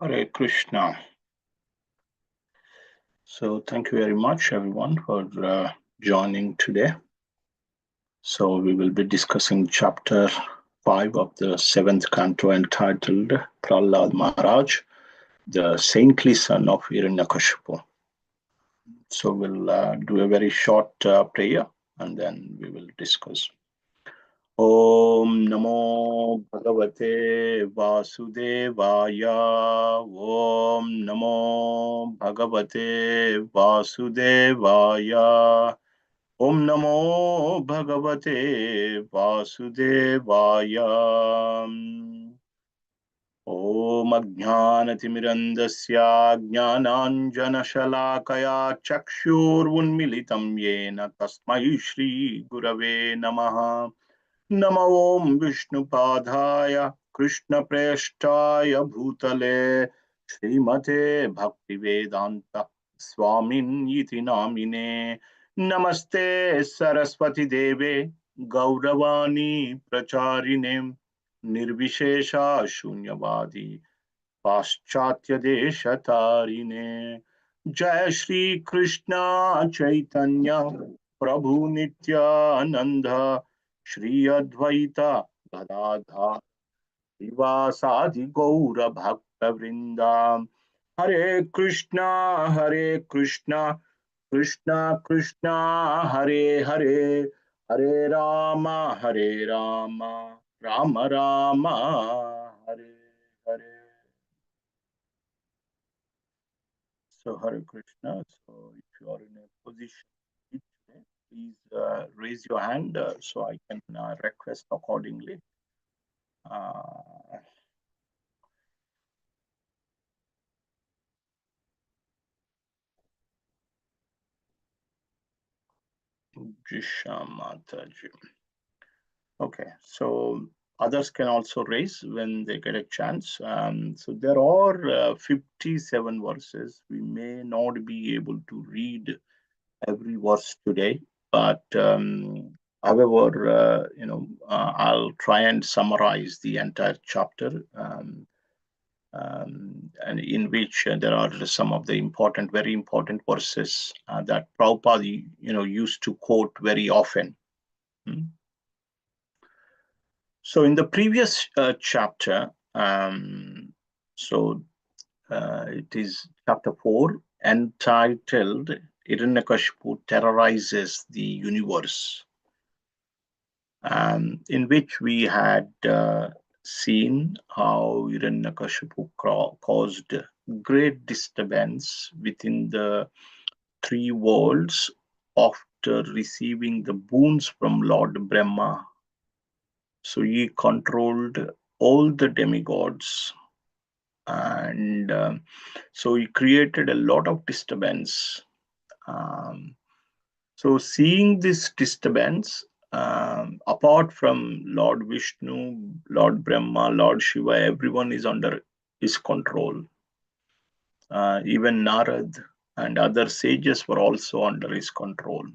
Hare Krishna. So thank you very much, everyone, for joining today. So we will be discussing chapter 5 of the 7th canto entitled Prahlad Maharaj, the saintly son of Hiranyakashipu. So we'll do a very short prayer and then we will discuss. Om Namo Bhagavate Vasudevaya. Om Namo Bhagavate Vasudevaya. Om Namo Bhagavate Vasudevaya. Om Ajnanatimirandasya Jnananjanashalakaya Chakshurvunmilitam Yena Tasmai Shri Gurave Namaha. Namo Om Vishnupadaya Krishna Prestaya Bhutale Srimate Bhaktivedanta Swamin Iti Namine Namaste Saraswati Deve Gauravani Pracharine Nirvishesha Shunyavadi Paschatya Deshatarine Jai Shri Krishna Chaitanya Prabhu Nityananda Shri Advaita Gadadha Srivasadi Gaura Bhakta Vrinda Hare Krishna Krishna Krishna Hare Hare Hare Rama Rama Rama Hare Hare. So Hare Krishna. So if you are in a position today, please raise your hand so I can request accordingly. Jisha Mataji. Okay, so others can also raise when they get a chance. So there are 57 verses. We may not be able to read every verse today, but however, I'll try and summarize the entire chapter, and in which there are some of the important, very important verses that Prabhupada, used to quote very often. So in the previous chapter, it is chapter 4, entitled Hiranyakashipu Terrorizes the Universe, in which we had seen how Hiranyakashipu caused great disturbance within the three worlds after receiving the boons from Lord Brahma. So he controlled all the demigods, and so he created a lot of disturbance. So seeing this disturbance, apart from Lord Vishnu, Lord Brahma, Lord Shiva, everyone is under his control. Even Narad and other sages were also under his control.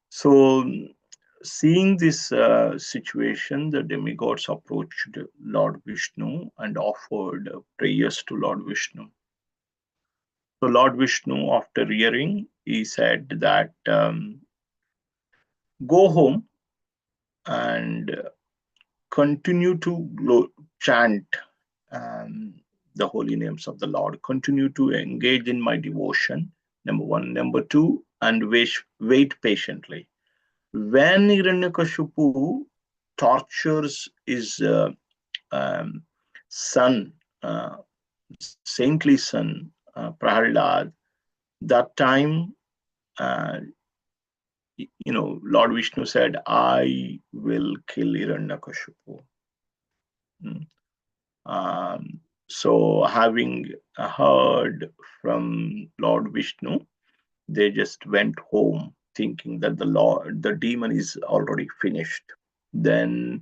So seeing this situation, the demigods approached Lord Vishnu and offered prayers to Lord Vishnu. So Lord Vishnu, after hearing, he said that go home and continue to chant the holy names of the Lord. Continue to engage in my devotion, number one. Number two, and wait patiently. When Hiranyakashipu tortures his son, saintly son, Prahlad, that time, Lord Vishnu said, I will kill Hiranyakashipu. So having heard from Lord Vishnu, they just went home thinking that the demon is already finished. Then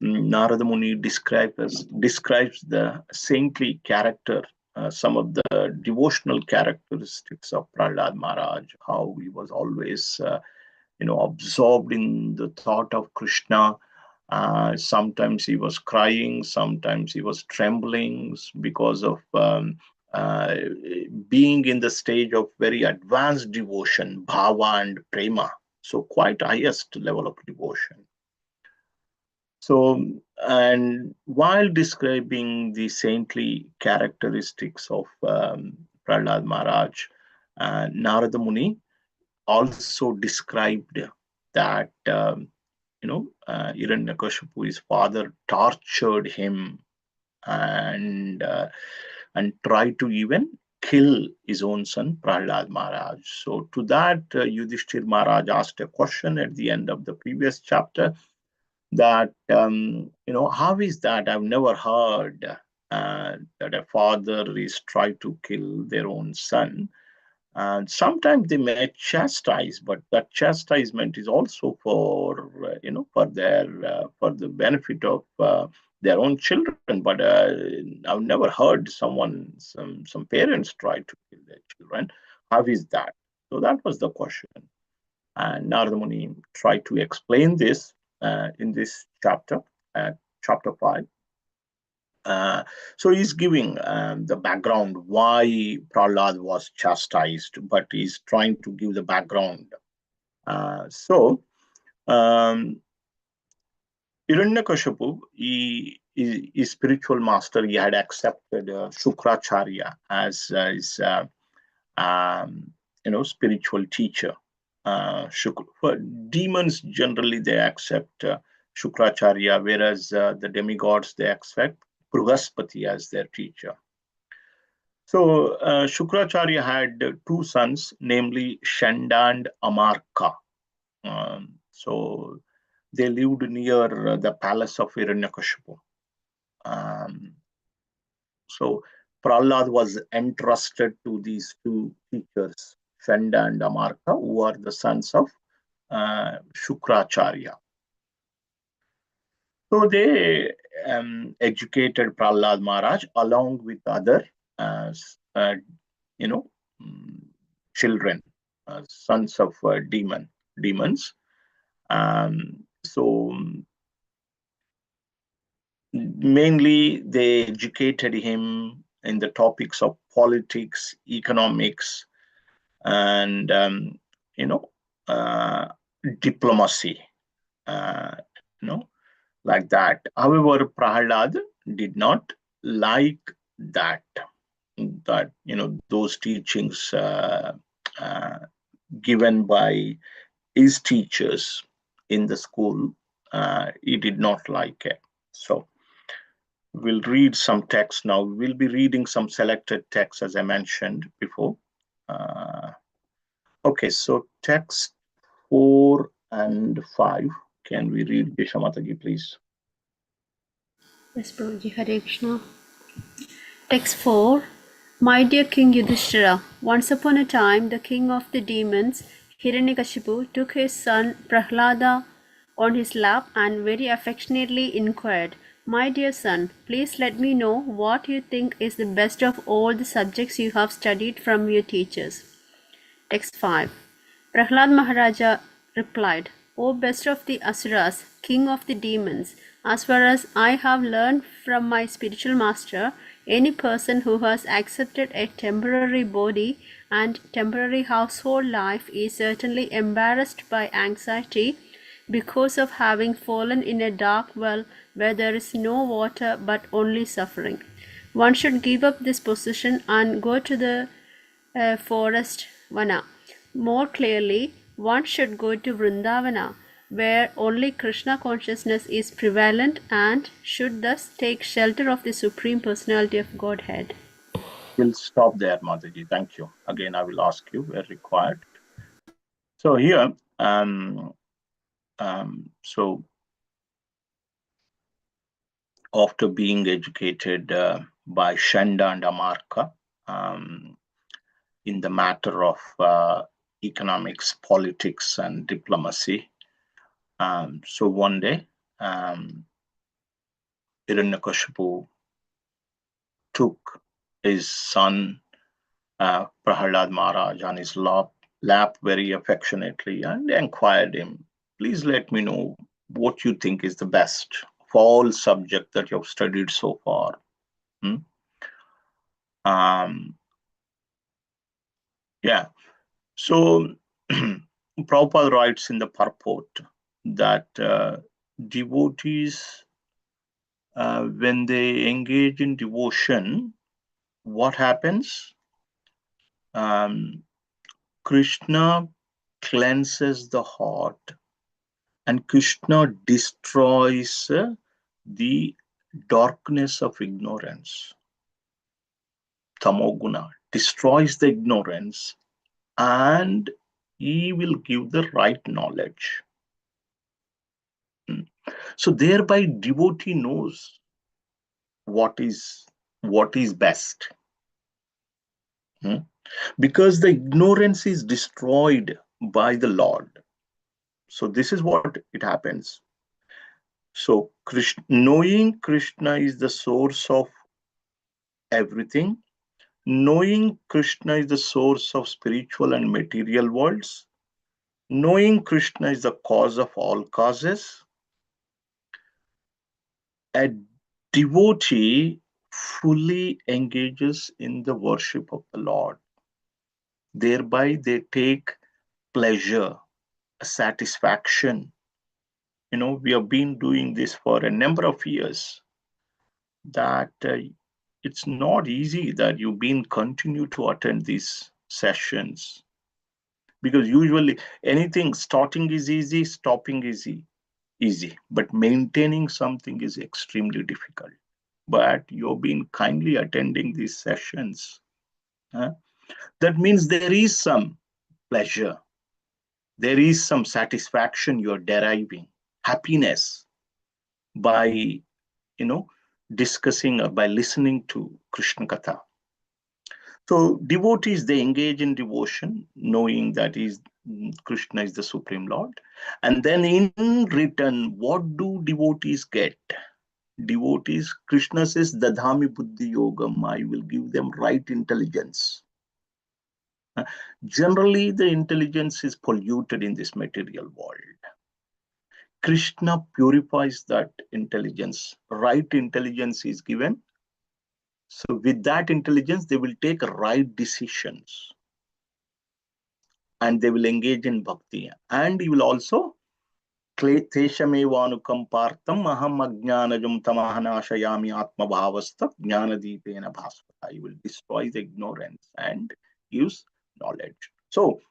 Narada Muni describes the saintly character, some of the devotional characteristics of Prahlad Maharaj, how he was always, absorbed in the thought of Krishna, Sometimes he was crying, sometimes he was trembling because of being in the stage of very advanced devotion, bhava and prema. So quite highest level of devotion. So, and while describing the saintly characteristics of Prahlad Maharaj, Narada Muni also described that Hiranyakashipu, his father, tortured him and tried to even kill his own son Prahlad Maharaj. So to that, Yudhishthir Maharaj asked a question at the end of the previous chapter that how is that? I've never heard that a father is trying to kill their own son. And sometimes they may chastise, but that chastisement is also for for the benefit of their own children. But I've never heard some parents try to kill their children. How is that? So that was the question. And Narada Muni tried to explain this in this chapter, chapter 5. So he's giving the background why Prahlad was chastised, but he's trying to give the background. Hiranyakashipu, his spiritual master, he had accepted Shukracharya as his spiritual teacher. For demons, generally they accept Shukracharya, whereas the demigods, they accept Bruhaspati as their teacher. So Shukracharya had two sons, namely Shanda and Amarka. So they lived near the palace of Hiranyakashipu. So Prahlad was entrusted to these two teachers, Shanda and Amarka, who are the sons of Shukracharya. So they educated Prahlad Maharaj along with other, children, sons of demons. So mainly they educated him in the topics of politics, economics, and diplomacy. Like that. However, Prahlad did not like that those teachings given by his teachers in the school. He did not like it. So we'll read some text now. We'll be reading some selected texts, as I mentioned before. Okay, so text 4 and 5. Can we read, Gishamataji, please? Yes, Prabhuji. Hare Krishna. Text 4. My dear King Yudhishthira, once upon a time the king of the demons, Hiranyakashipu, took his son Prahlada on his lap and very affectionately inquired, My dear son, please let me know what you think is the best of all the subjects you have studied from your teachers. Text 5. Prahlad Maharaja replied, O best of the Asuras, king of the demons, as far as I have learned from my spiritual master, any person who has accepted a temporary body and temporary household life is certainly embarrassed by anxiety because of having fallen in a dark well where there is no water but only suffering. One should give up this position and go to the forest vana. More clearly, one should go to Vrindavana, where only Krishna consciousness is prevalent and should thus take shelter of the Supreme Personality of Godhead. We'll stop there, Mataji. Thank you. Again, I will ask you where required. So here, so after being educated by Shanda and Amarka in the matter of economics, politics, and diplomacy, so one day, Hiranyakashipu took his son Prahlad Maharaj on his lap very affectionately and inquired him, please let me know what you think is the best of all subject that you have studied so far? Hmm? Yeah. So Prabhupada writes in the purport that devotees, when they engage in devotion, what happens? Krishna cleanses the heart, and Krishna destroys the darkness of ignorance. Tamoguna destroys the ignorance, and he will give the right knowledge. So thereby devotee knows what is best. Because the ignorance is destroyed by the Lord. So this is what it happens. So knowing Krishna is the source of everything, knowing Krishna is the source of spiritual and material worlds, knowing Krishna is the cause of all causes, a devotee fully engages in the worship of the Lord. Thereby they take pleasure, satisfaction. We have been doing this for a number of years, that it's not easy that you've been continue to attend these sessions, because usually anything starting is easy, stopping is easy, but maintaining something is extremely difficult. But you've been kindly attending these sessions. That means there is some pleasure, there is some satisfaction you're deriving, happiness, by discussing or by listening to Krishna Katha. So devotees, they engage in devotion, knowing that Krishna is the Supreme Lord. And then in return, what do devotees get? Devotees, Krishna says, Dadhami Buddhi Yogam, I will give them right intelligence. Generally, the intelligence is polluted in this material world. Krishna purifies that intelligence. Right intelligence is given. So with that intelligence, they will take right decisions, and they will engage in bhakti. And he will also Kleshamevanukam partam aham ajnanajam tamahanashayami atma bhavasta jnanadipena bhasvata. He will destroy the ignorance and gives knowledge. So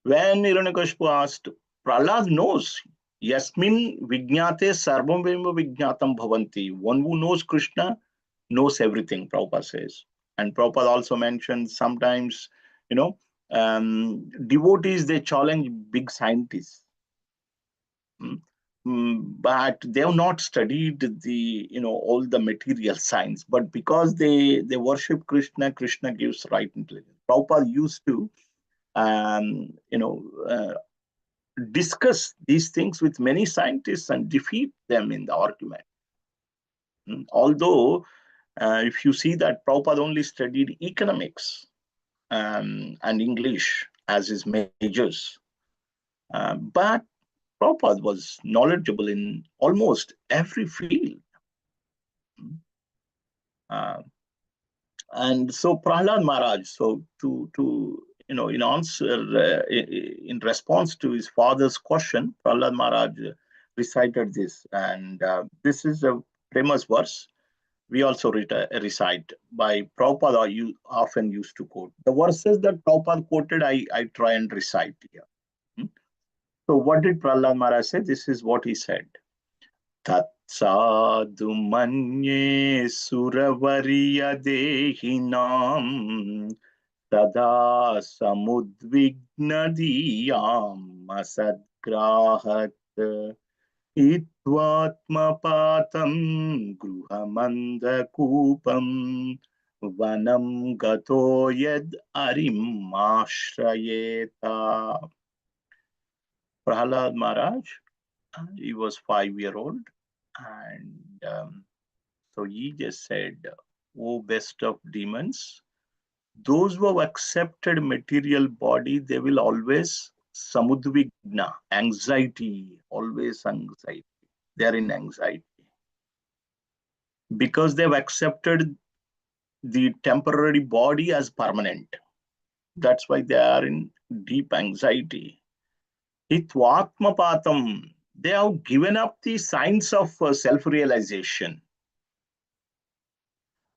when Hiranyakashipu asked, Prahlad knows, Yasmin Vijnate Sarvam Vema Vijnatam Bhavanti. One who knows Krishna knows everything, Prabhupada says. And Prabhupada also mentioned sometimes, devotees, they challenge big scientists. But they have not studied all the material science. But because they worship Krishna, Krishna gives right intelligence. Prabhupada used to discuss these things with many scientists and defeat them in the argument. Although, if you see that Prabhupada only studied economics and English as his majors, but Prabhupada was knowledgeable in almost every field. And so Prahlad Maharaj, so to in answer, in response to his father's question, Prahlad Maharaj recited this, and this is a famous verse. We also recite by Prabhupada. You often used to quote the verses that Prabhupada quoted. I try and recite here. So what did Prahlad Maharaj say? This is what he said. Tatsadhu manye suravariya dehinam Tada samudvignadiyam asadgrahat itvatmapatam gruhamandakupam vanam gato yad arim ashrayeta. Prahlad Maharaj, he was 5-year-old, and so he just said, "O best of demons, those who have accepted material body, they will always samudvigna, anxiety, always anxiety. They are in anxiety because they've accepted the temporary body as permanent. That's why they are in deep anxiety. Hitvatmapatam, they have given up the signs of self-realization.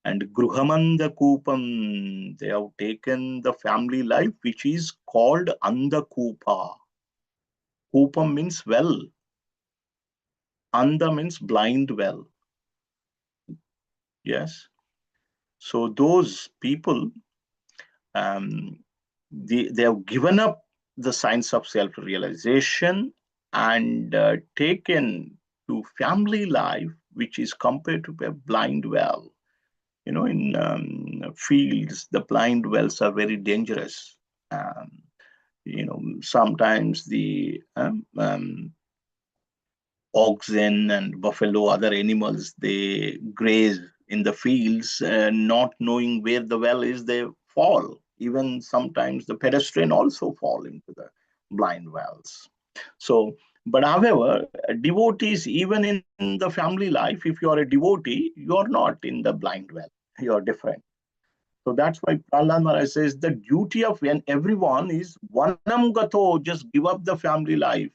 And Gruhamanda Kupam, they have taken the family life, which is called Andakupa. Kupam means well. Anda means blind well. Yes. So those people, they have given up the signs of self-realization and taken to family life, which is compared to a blind well. In fields, the blind wells are very dangerous. Sometimes the oxen and buffalo, other animals, they graze in the fields, not knowing where the well is, they fall. Even sometimes the pedestrian also fall into the blind wells. So, but however, devotees, even in the family life, if you are a devotee, you are not in the blind well. You are different. So that's why Prahlad Maharaj says the duty of everyone is vanam gato, just give up the family life.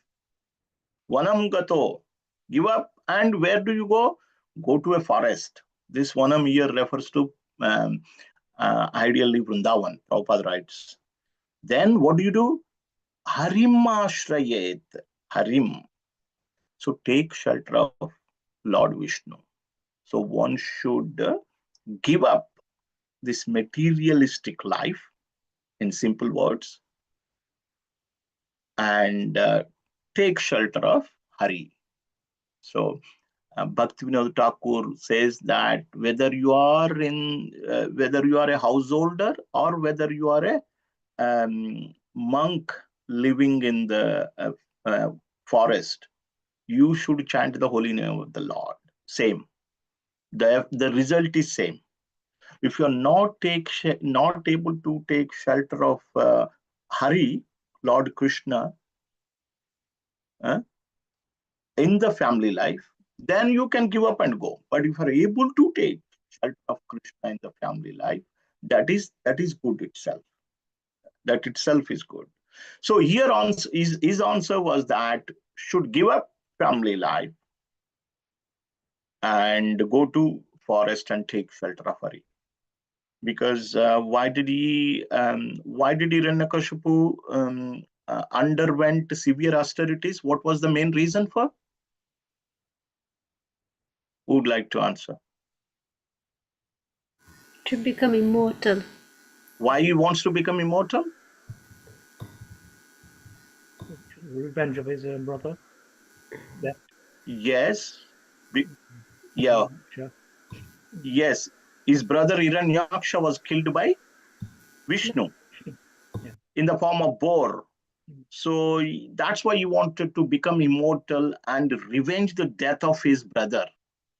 Vanam gato, give up. And where do you go? Go to a forest. This vanam here refers to ideally Vrindavan, Prabhupada writes. Then what do? Harim ashrayet. Harim. So take shelter of Lord Vishnu. So one should give up this materialistic life, in simple words, and take shelter of Hari. So Bhaktivinoda Thakur says that whether you are a householder or whether you are a monk living in the forest, you should chant the holy name of the Lord. Same. The result is same. If you are not able to take shelter of Hari, Lord Krishna, in the family life, then you can give up and go. But if you are able to take shelter of Krishna in the family life, that is good itself. That itself is good. So here his answer was that should give up family life and go to forest and take shelter of Hari. Because why did Hiranyakashipu underwent severe austerities? What was the main reason for? Who would like to answer? To become immortal. Why he wants to become immortal? Revenge of his brother. Yes. Yeah. Sure. Yes. His brother Hiranyaksha was killed by Vishnu in the form of boar. So that's why he wanted to become immortal and revenge the death of his brother.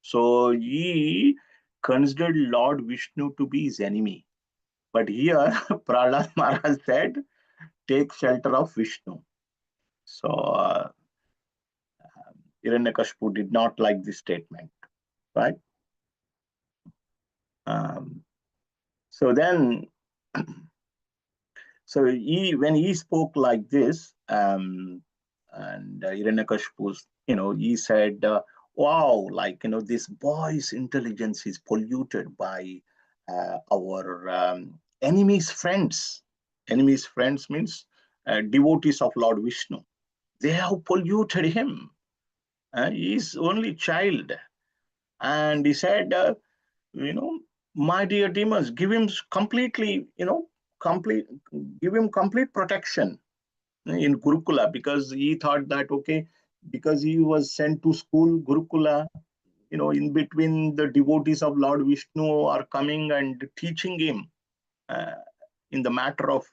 So he considered Lord Vishnu to be his enemy. But here, Prahlad Maharaj said, take shelter of Vishnu. So Hiranyakashipu did not like this statement, right? So then, when he spoke like this, and Hiranyakashipu, he said, "Wow, this boy's intelligence is polluted by our enemies' friends. Enemies' friends means devotees of Lord Vishnu. They have polluted him. He's only child." And he said, my dear demons, give him complete protection in Gurukula, because he thought that, okay, because he was sent to school, Gurukula, in between the devotees of Lord Vishnu are coming and teaching him uh, in the matter of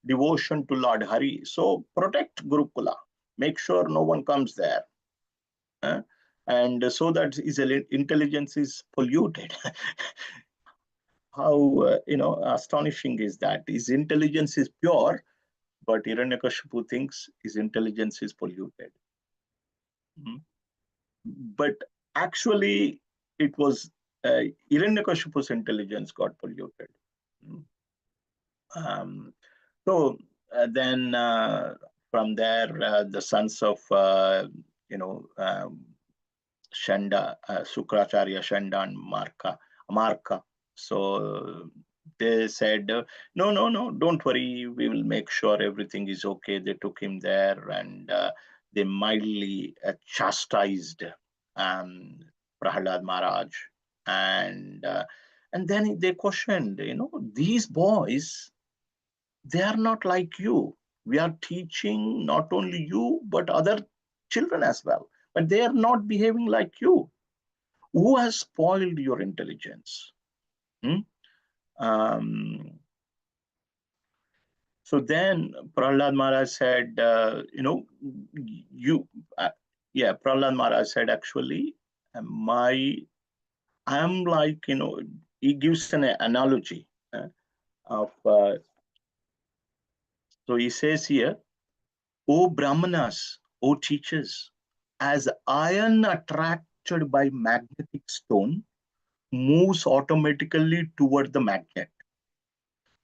devotion to Lord Hari. So protect Gurukula, make sure no one comes there. And so that his intelligence is polluted. How astonishing is that? His intelligence is pure, but Hiranyakashipu thinks his intelligence is polluted. but actually it was Hiranyakashipu's intelligence got polluted. So then from there, the sons of Shanda, Sukracharya, Shanda, and Marka. So they said, no, no, no, don't worry. We will make sure everything is okay. They took him there and they mildly chastised Prahalad Maharaj. And then they questioned, these boys, they are not like you. We are teaching not only you, but other children as well. But they are not behaving like you. Who has spoiled your intelligence? Hmm? Um, so then Prahlad Maharaj said, Prahlad Maharaj said, actually, I'm like, he gives an analogy of, so he says here, O Brahmanas, O teachers, as iron attracted by magnetic stone moves automatically toward the magnet,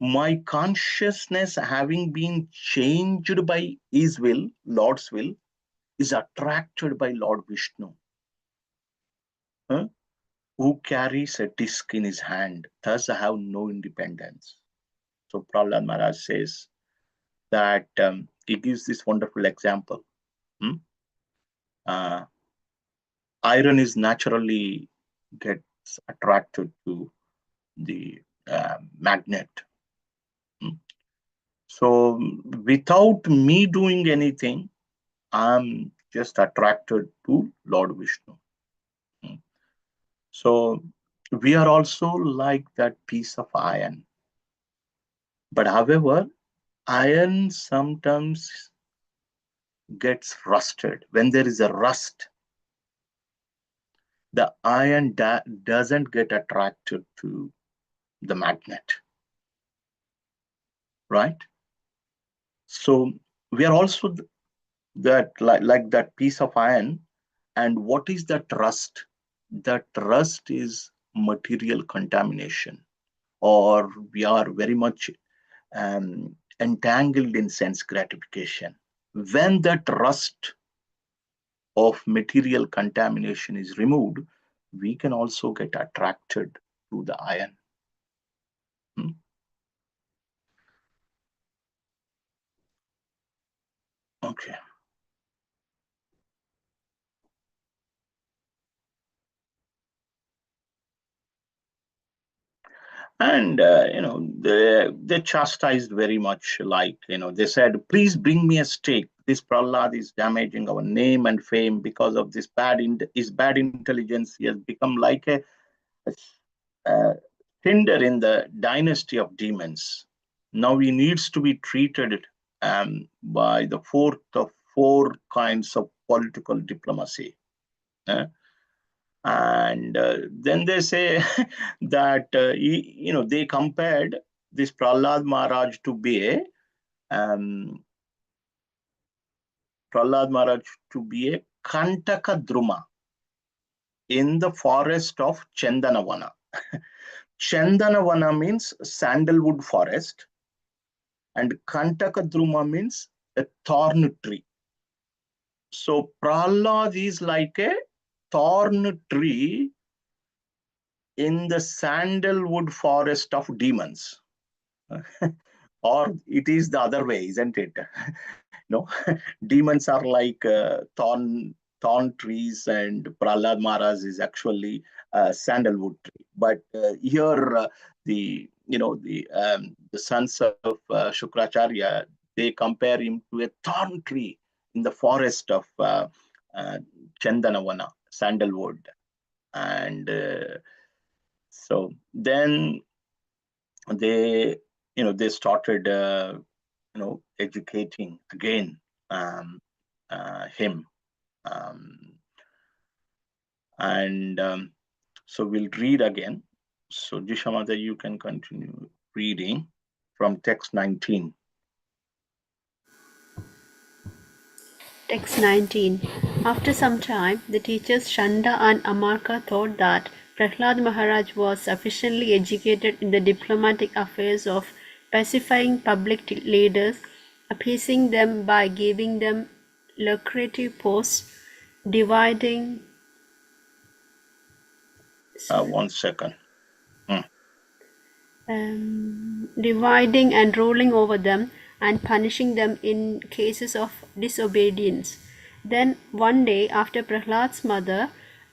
my consciousness having been changed by his will, Lord's will, is attracted by Lord Vishnu, who carries a disc in his hand, thus I have no independence. So Prahlad Maharaj says that he gives this wonderful example. Iron is naturally gets attracted to the magnet. So without me doing anything, I'm just attracted to Lord Vishnu. So we are also like that piece of iron. But however, iron sometimes gets rusted. When there is a rust, the iron doesn't get attracted to the magnet, right? So we are also that like that piece of iron. And what is that rust? That rust is material contamination, or we are very much entangled in sense gratification. When that rust of material contamination is removed, we can also get attracted to the iron. Okay. And they chastised very much, like they said, please bring me a stake. This Prahlad is damaging our name and fame because of this his bad intelligence. He has become like a tinder in the dynasty of demons. Now he needs to be treated by the fourth of four kinds of political diplomacy. And then they say that they compared this Prahlad Maharaj to be a Kantaka Druma in the forest of Chandanavana. Chandanavana means sandalwood forest, and Kantaka Druma means a thorn tree. So Prahlad is like a thorn tree in the sandalwood forest of demons. Or it is the other way, isn't it? Demons are like thorn trees, and Prahlad Maharaj is actually a sandalwood tree. But here, the sons of Shukracharya, they compare him to a thorn tree in the forest of Chandanavana, sandalwood. And so then they started educating again him, and so we'll read again. So Jishamada, you can continue reading from text 19. Text 19. After some time, the teachers Shanda and Amarka thought that Prahlad Maharaj was sufficiently educated in the diplomatic affairs of pacifying public leaders, appeasing them by giving them lucrative posts, dividing 1 second. dividing and ruling over them and punishing them in cases of disobedience. Then one day, after Prahlad's mother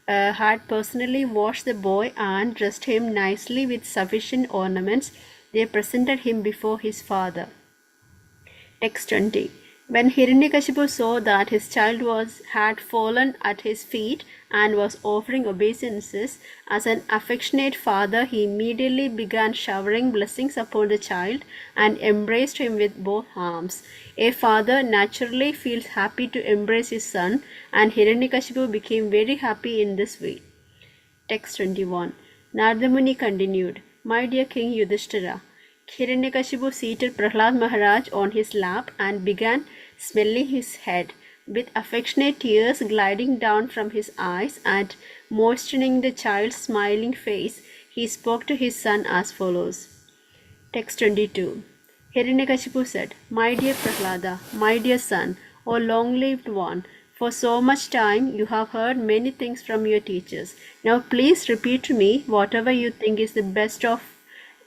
had personally washed the boy and dressed him nicely with sufficient ornaments, they presented him before his father. Text 20. When Hiranyakashipu saw that his child had fallen at his feet and was offering obeisances, as an affectionate father, he immediately began showering blessings upon the child and embraced him with both arms. A father naturally feels happy to embrace his son, and Hiranyakashipu became very happy in this way. Text 21. Narada Muni continued, My dear King Yudhishthira, Hiranyakashipu seated Prahlad Maharaj on his lap and began smelling his head, with affectionate tears gliding down from his eyes and moistening the child's smiling face. He spoke to his son as follows. Text 22. Hiranyakashipu said, My dear Prahlada, my dear son, O long-lived one, for so much time you have heard many things from your teachers. Now please repeat to me whatever you think is the best of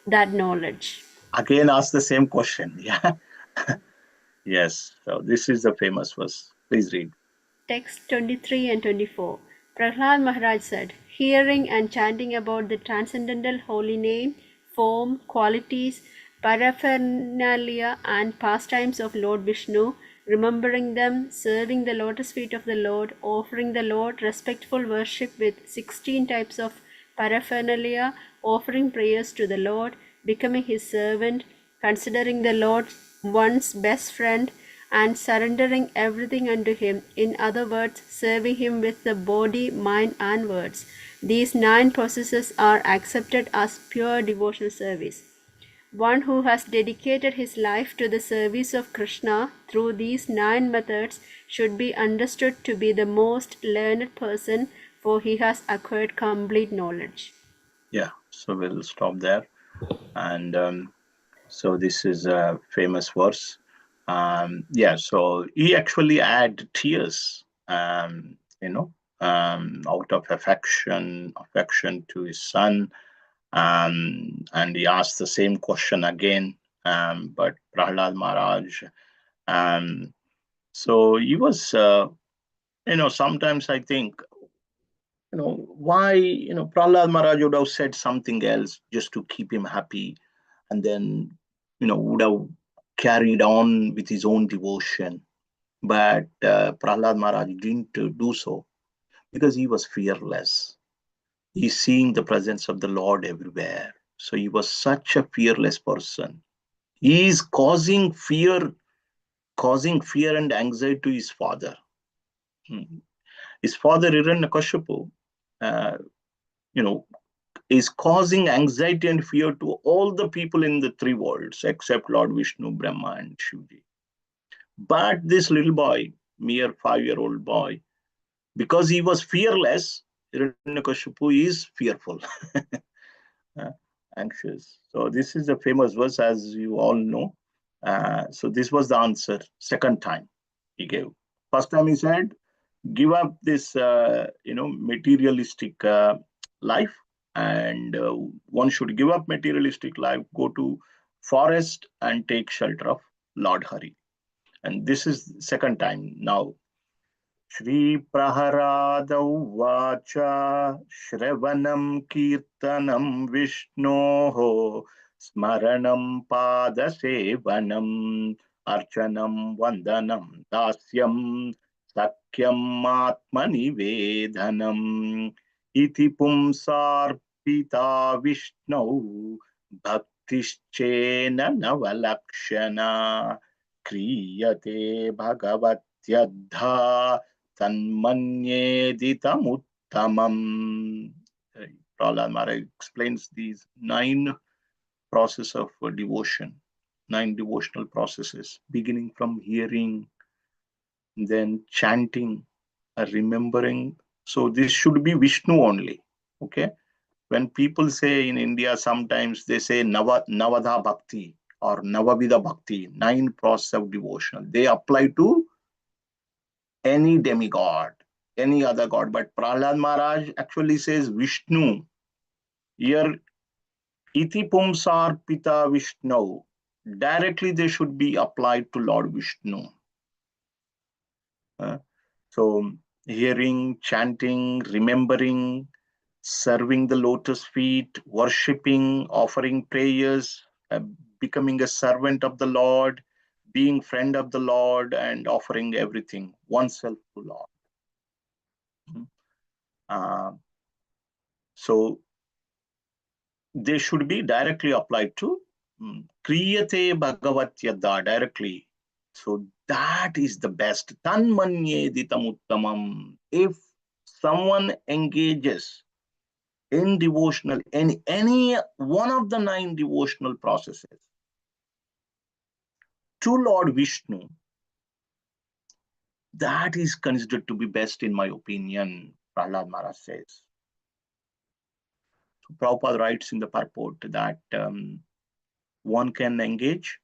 that knowledge. Again, ask the same question. Yeah. Yes. So this is the famous verse. Please read. Text 23 and 24. Prahlad Maharaj said, Hearing and chanting about the transcendental holy name, form, qualities, paraphernalia, and pastimes of Lord Vishnu, remembering them, serving the lotus feet of the Lord, offering the Lord respectful worship with 16 types of paraphernalia, offering prayers to the Lord, becoming his servant, considering the Lord one's best friend, and surrendering everything unto him, in other words, serving him with the body, mind, and words. These 9 processes are accepted as pure devotional service. One who has dedicated his life to the service of Krishna through these 9 methods should be understood to be the most learned person, for he has acquired complete knowledge. Yeah. So we'll stop there. And so this is a famous verse. Yeah. So he actually had tears, out of affection to his son. And he asked the same question again. But Prahlad Maharaj, so he was, sometimes I think, why, Prahlad Maharaj would have said something else just to keep him happy, and then, would have carried on with his own devotion. But Prahlad Maharaj didn't do so because he was fearless. He's seeing the presence of the Lord everywhere. So he was such a fearless person. He is causing fear and anxiety to his father. His father Hiranyakashipu, uh, you know, is causing anxiety and fear to all the people in the 3 worlds except Lord Vishnu, Brahma, and Shivji. But this little boy, mere 5-year-old boy, because he was fearless, Hiranyakashipu is fearful, uh, anxious. So this is a famous verse, as you all know. So this was the answer. Second time he gave. First time he said, "Give up this, materialistic life, and one should give up materialistic life. Go to forest and take shelter of Lord Hari." And this is second time now. श्रीप्रहराद उवाच श्रवणं कीर्तनं विष्णोः स्मरणं पादसेवनम् अर्चनं वन्दनं दास्यं सख्यम् आत्मनिवेदनम् इति पुंसार्पिता विष्णौ भक्तिश्चेन नवलक्षणा क्रियते भगवत्यद्धा Tanmanyeditamuttamam. Prahlad Maharaj explains these 9 processes of devotion, 9 devotional processes, beginning from hearing, then chanting, remembering. So this should be Vishnu only. Okay. When people say in India, sometimes they say Navadha Bhakti or Navavida Bhakti, 9 process of devotion. They apply to any demigod, any other god. But Prahlad Maharaj actually says Vishnu. Here, Iti Pumsar Pita Vishnu. Directly they should be applied to Lord Vishnu. So hearing, chanting, remembering, serving the lotus feet, worshipping, offering prayers, becoming a servant of the Lord, being friend of the Lord, and offering everything, oneself to Lord. So they should be directly applied to Kriyate Bhagavat Yada directly. So that is the best. Tanmanye ditamuttamam. If someone engages in devotional, any one of the 9 devotional processes to Lord Vishnu, that is considered to be best in my opinion, Prahlad Maharaj says. So Prabhupada writes in the purport that one can engage,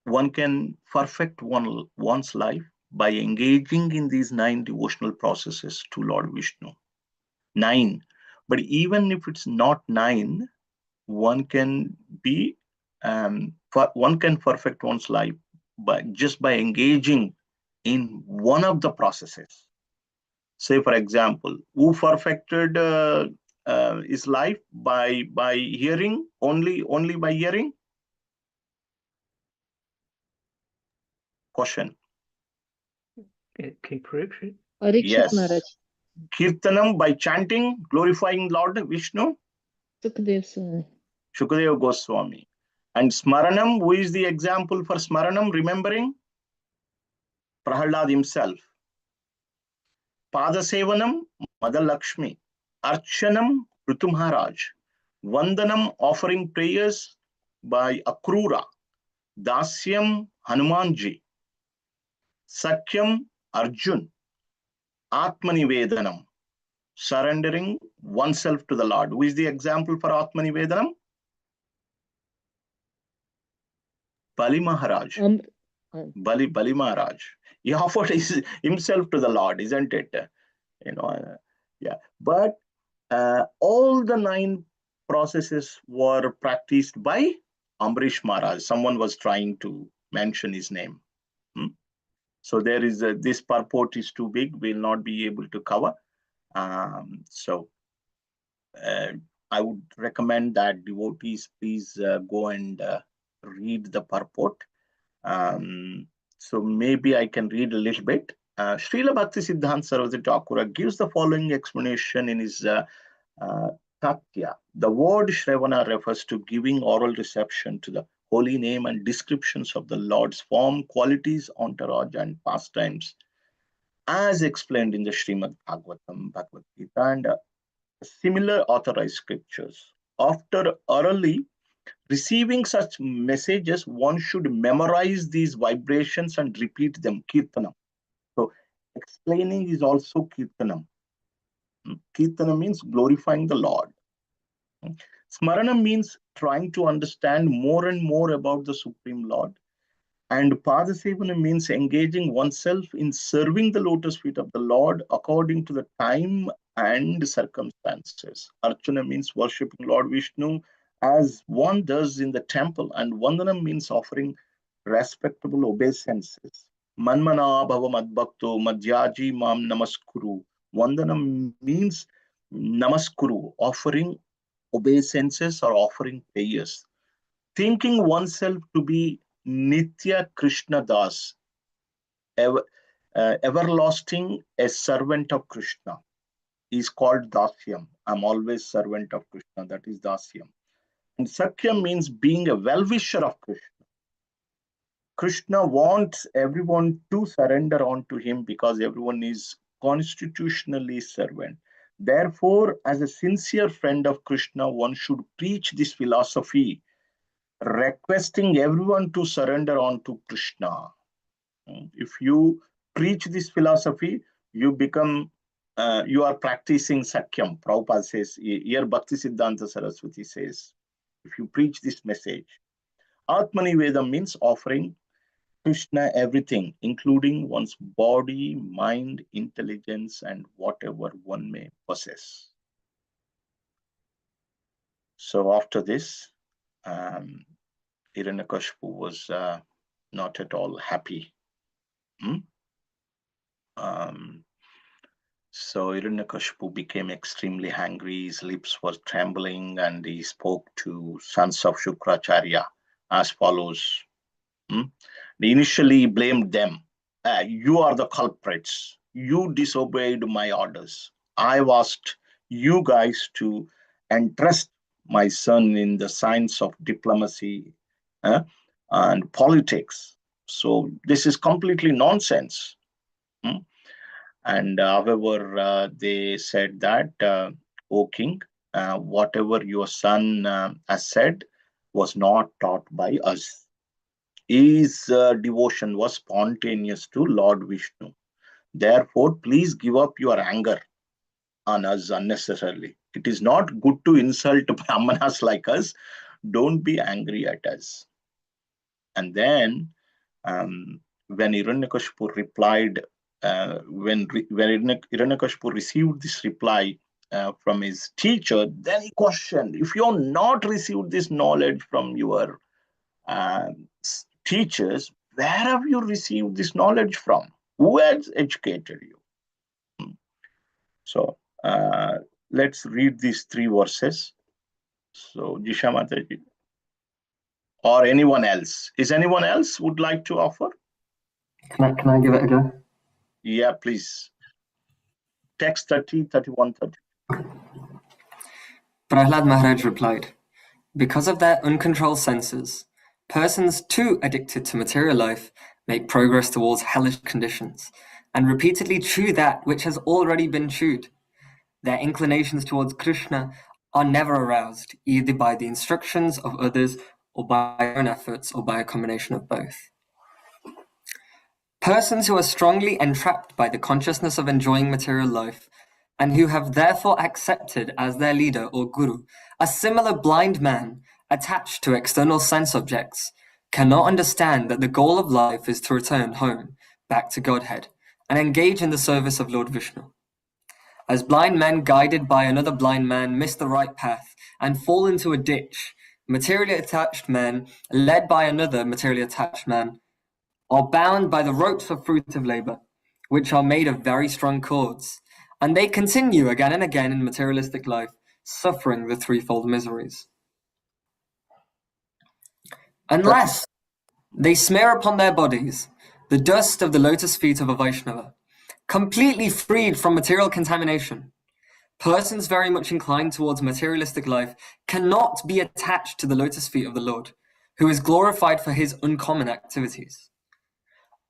one can perfect one's life by engaging in these 9 devotional processes to Lord Vishnu. 9. But even if it's not 9, one can be one can perfect one's life by engaging in one of the processes. Say, for example, who perfected his life by hearing, only by hearing? Question. King Parikshit. Parikshit Yes. Maharaj. Kirtanam by chanting, glorifying Lord Vishnu? Sukadev Swami. Shukadeva Goswami. And Smaranam, who is the example for Smaranam, remembering? Prahlad himself. Padasevanam, Mother Lakshmi. Archanam, Ritu Maharaj. Vandanam, offering prayers by Akrura. Dasyam, Hanumanji. Sakyam, Arjun. Atmanivedanam, surrendering oneself to the Lord. Who is the example for Atmanivedanam? Bali Maharaj. Bali Maharaj. He offered himself to the Lord, isn't it? Yeah. But all the 9 processes were practiced by Amrish Maharaj. Someone was trying to mention his name. So there is this purport is too big. We'll not be able to cover. So I would recommend that devotees please go and read the purport. So maybe I can read a little bit. Srila Bhakti Siddhanta Saraswati Thakura gives the following explanation in his Tatya. The word Shravana refers to giving oral reception to the holy name and descriptions of the Lord's form, qualities, entourage, and pastimes, as explained in the Srimad Bhagavatam, Bhagavad Gita, and similar authorized scriptures. After orally receiving such messages, one should memorize these vibrations and repeat them, kirtanam. So explaining is also kirtanam. Kirtanam means glorifying the Lord. Smarana means trying to understand more and more about the Supreme Lord. And Padasevana means engaging oneself in serving the lotus feet of the Lord according to the time and circumstances. Archana means worshipping Lord Vishnu as one does in the temple, and Vandanam means offering respectable obeisances. Manmana bhava madbhakto madhyaji mam namaskuru. Vandanam means namaskuru, offering obeisances or offering prayers. Thinking oneself to be Nitya Krishna Das, everlasting, a servant of Krishna, is called Dasyam. I'm always servant of Krishna, that is Dasyam. And Sakyam means being a well-wisher of Krishna. Krishna wants everyone to surrender onto him because everyone is constitutionally servant. Therefore, as a sincere friend of Krishna, one should preach this philosophy, requesting everyone to surrender on to Krishna. If you preach this philosophy, you become, you are practicing Sakyam. Prabhupada says, here Bhakti Siddhanta Saraswati says, if you preach this message, Atmani Vedam means offering Krishna everything, including one's body, mind, intelligence, and whatever one may possess. So after this, Hiranyakashipu was not at all happy. So Hiranyakashipu became extremely angry, his lips were trembling, and he spoke to sons of Shukracharya as follows. They initially blamed them. You are the culprits. You disobeyed my orders. I've asked you guys to entrust my son in the science of diplomacy and politics. So this is completely nonsense. And however, they said that, O king, whatever your son has said was not taught by us. His devotion was spontaneous to Lord Vishnu. Therefore, please give up your anger on us unnecessarily. It is not good to insult Brahmanas like us. Don't be angry at us. And then, when Hiranyakashipu replied, when Hiranyakashipu received this reply from his teacher, then he questioned, if you have not received this knowledge from your teachers, where have you received this knowledge from? Who has educated you? So let's read these 3 verses. So Jisha Mataji, or anyone else. Is anyone else would like to offer? Can I give it a go? Yeah, please. Text 30, 31, 30. Prahlad Maharaj replied, because of their uncontrolled senses, persons too addicted to material life make progress towards hellish conditions and repeatedly chew that which has already been chewed. Their inclinations towards Krishna are never aroused, either by the instructions of others or by their own efforts or by a combination of both. Persons who are strongly entrapped by the consciousness of enjoying material life and who have therefore accepted as their leader or guru a similar blind man attached to external sense objects cannot understand that the goal of life is to return home, back to Godhead, and engage in the service of Lord Vishnu. As blind men guided by another blind man miss the right path and fall into a ditch, materially attached men led by another materially attached man are bound by the ropes of fruit of labor, which are made of very strong cords, and they continue again and again in materialistic life, suffering the threefold miseries. Unless they smear upon their bodies the dust of the lotus feet of a Vaishnava, completely freed from material contamination, persons very much inclined towards materialistic life cannot be attached to the lotus feet of the Lord, who is glorified for his uncommon activities.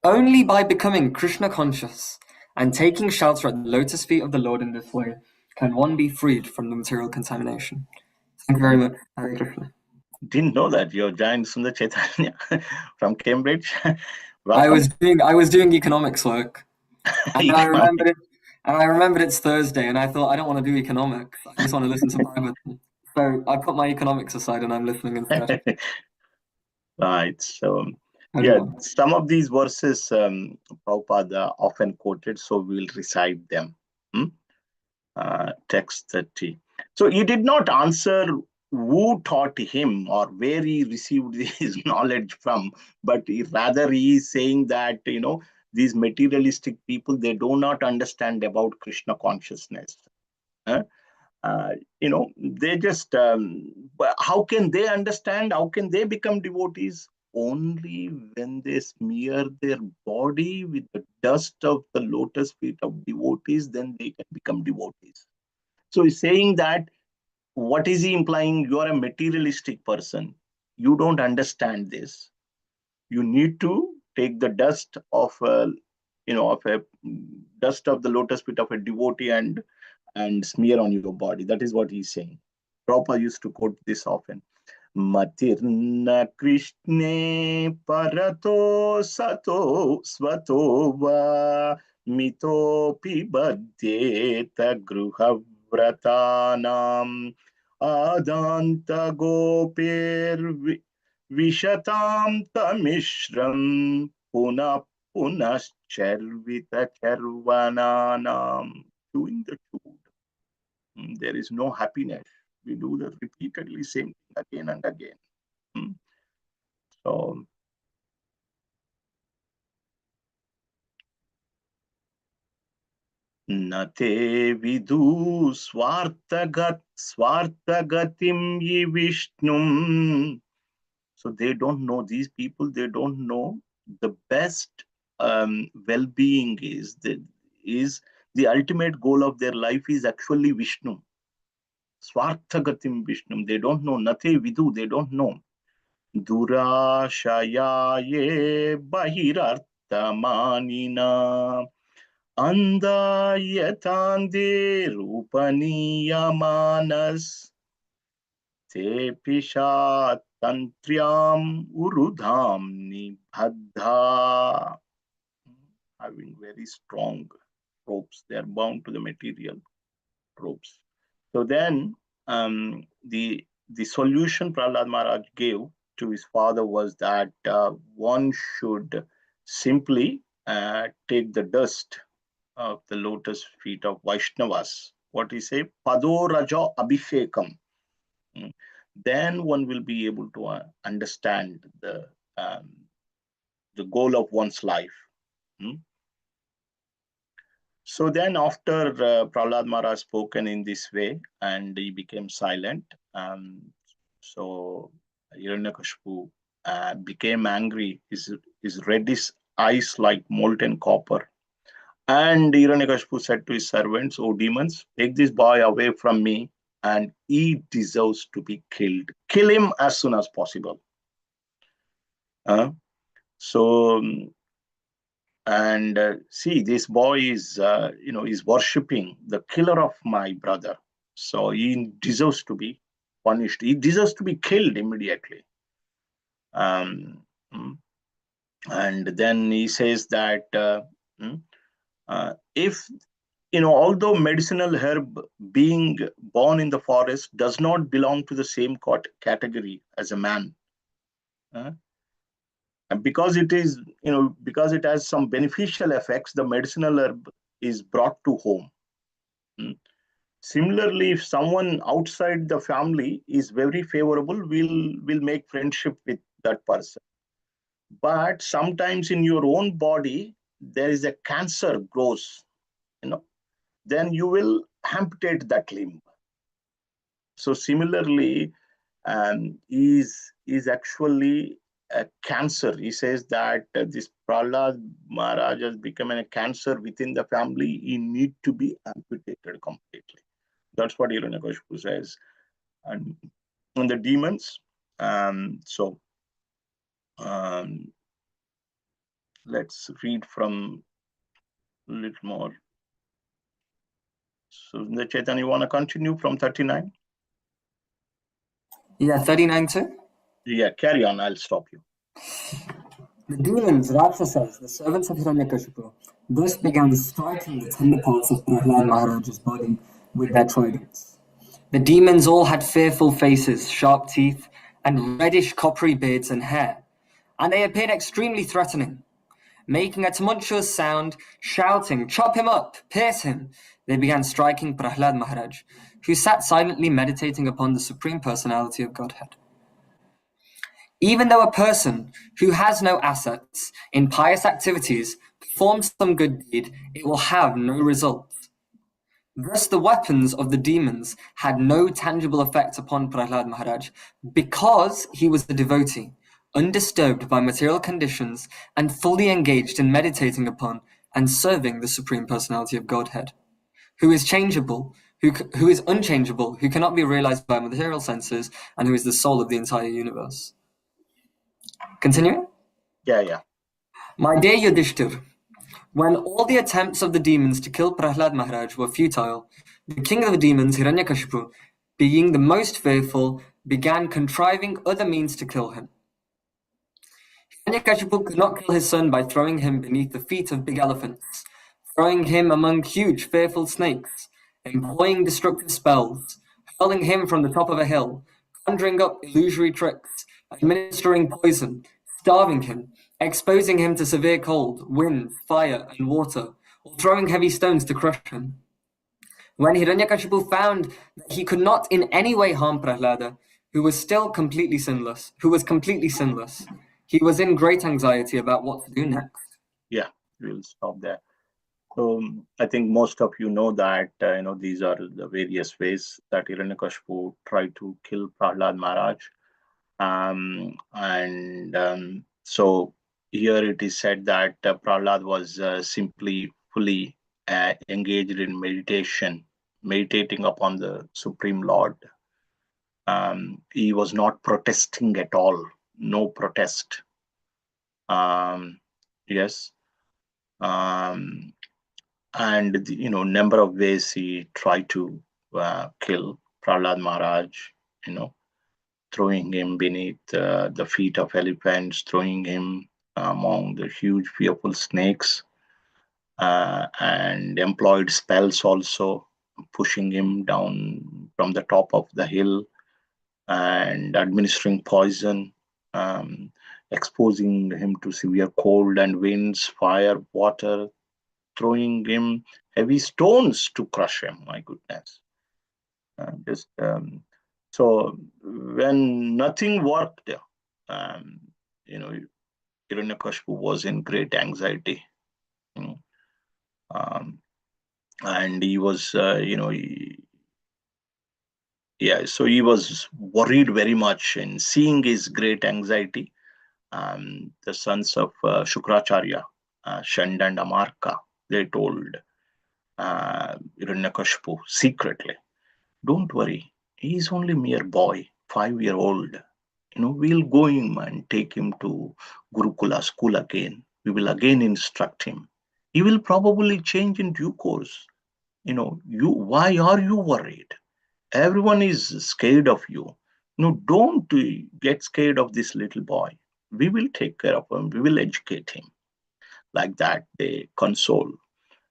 Only by becoming Krishna conscious and taking shelter at the lotus feet of the Lord in this way can one be freed from the material contamination. Thank you very much. Hare Krishna. Didn't know that you're joined Sundar Chaitanya from Cambridge. I Welcome. was doing economics work, and then I remembered it's Thursday, and I thought I don't want to do economics. I just want to listen to Bhagavatam. So I put my economics aside, and I'm listening instead. Right. So, How's yeah, it going? some of these verses Prabhupada often quoted, so we'll recite them. Text 30. So he did not answer who taught him or where he received his knowledge from, but rather he is saying that, these materialistic people, they do not understand about Krishna consciousness. They just, but how can they understand? How can they become devotees? Only when they smear their body with the dust of the lotus feet of devotees, then they can become devotees. So he's saying that, what is he implying? You are a materialistic person. You don't understand this. You need to take the dust of dust of the lotus feet of a devotee and smear on your body. That is what he's saying. Prabhupada used to quote this often. Matirna Krishne Parato Sato Svato Va Mitopi Badyeta Gruhavratanam Adanta Gopir Vishatam Tamishram Puna Punascharvita Charvananam. Doing the food. There is no happiness. We do the repeatedly same thing again and again. So Nate vidu swartagatim ye Vishnum. So they don't know, these people, they don't know the best well-being is the ultimate goal of their life is actually Vishnu. Swarthagatim Vishnum. They don't know. Nate vidu, they don't know. Durashayaye bahirarthamanina andayatande rupaniyamanas te pisha tantriam urudhamni bhaddha. Having very strong ropes, they are bound to the material ropes. So then the solution Prahlad Maharaj gave to his father was that one should simply take the dust of the lotus feet of Vaishnavas. What he say? Pado Raja Abhishekam. Then one will be able to understand the goal of one's life. So then after Prahlad Maharaj spoken in this way and he became silent, so Hiranyakashipu became angry, his reddish eyes like molten copper. And Hiranyakashipu said to his servants, "O demons, take this boy away from me and he deserves to be killed. Kill him as soon as possible." See, this boy is, is worshipping the killer of my brother. So he deserves to be punished. He deserves to be killed immediately. And then he says that if, although medicinal herb being born in the forest does not belong to the same category as a man, and because it is, because it has some beneficial effects, the medicinal herb is brought to home. Similarly, if someone outside the family is very favorable, we'll make friendship with that person. But sometimes in your own body, there is a cancer grows, then you will amputate that limb. So similarly, is actually a cancer. He says that this Prahlad Maharaj has become a cancer within the family. He need to be amputated completely. That's what Hiranyakashipu says. And the demons, let's read from a little more. So, Chaitanya, you want to continue from 39? Yeah, 39 too? Yeah, carry on. I'll stop you. The demons, Rakshasas, the servants of Hiranyakashipu, thus began striking the tender parts of Prahlad Maharaj's body with their tridents. The demons all had fearful faces, sharp teeth, and reddish coppery beards and hair, and they appeared extremely threatening. Making a tumultuous sound, shouting, "Chop him up! Pierce him!" they began striking Prahlad Maharaj, who sat silently meditating upon the Supreme Personality of Godhead. Even though a person who has no assets in pious activities performs some good deed, it will have no result. Thus the weapons of the demons had no tangible effect upon Prahlad Maharaj because he was a devotee, undisturbed by material conditions and fully engaged in meditating upon and serving the Supreme Personality of Godhead, who is changeable, who is unchangeable, who cannot be realized by material senses, and who is the soul of the entire universe. Continuing? Yeah. My dear Yudhishthir, when all the attempts of the demons to kill Prahlad Maharaj were futile, the king of the demons, Hiranyakashipu, being the most fearful, began contriving other means to kill him. Hiranyakashipu could not kill his son by throwing him beneath the feet of big elephants, throwing him among huge, fearful snakes, employing destructive spells, hurling him from the top of a hill, conjuring up illusory tricks, administering poison, starving him, exposing him to severe cold, wind, fire, and water, or throwing heavy stones to crush him. When Hiranyakashipu found that he could not in any way harm Prahlada, who was completely sinless, he was in great anxiety about what to do next. Yeah, we'll stop there. So I think most of you know that these are the various ways that Hiranyakashipu tried to kill Prahlad Maharaj. So here it is said that Prahlad was simply fully engaged in meditation, meditating upon the Supreme Lord. He was not protesting at all, no protest. Yes. And number of ways he tried to kill Prahlad Maharaj, throwing him beneath the feet of elephants, throwing him among the huge fearful snakes, and employed spells also, pushing him down from the top of the hill and administering poison, exposing him to severe cold and winds, fire, water, throwing him heavy stones to crush him. My goodness. So when nothing worked, Hiranyakashipu was in great anxiety, and he was, so he was worried very much. And seeing his great anxiety, the sons of Shukracharya, Shanda and Amarka, they told Hiranyakashipu secretly, "Don't worry, he's only mere boy, 5-year-old. We'll go him and take him to Gurukula school again. We will again instruct him. He will probably change in due course. Why are you worried? Everyone is scared of you. Don't get scared of this little boy. We will take care of him. We will educate him." Like that, they console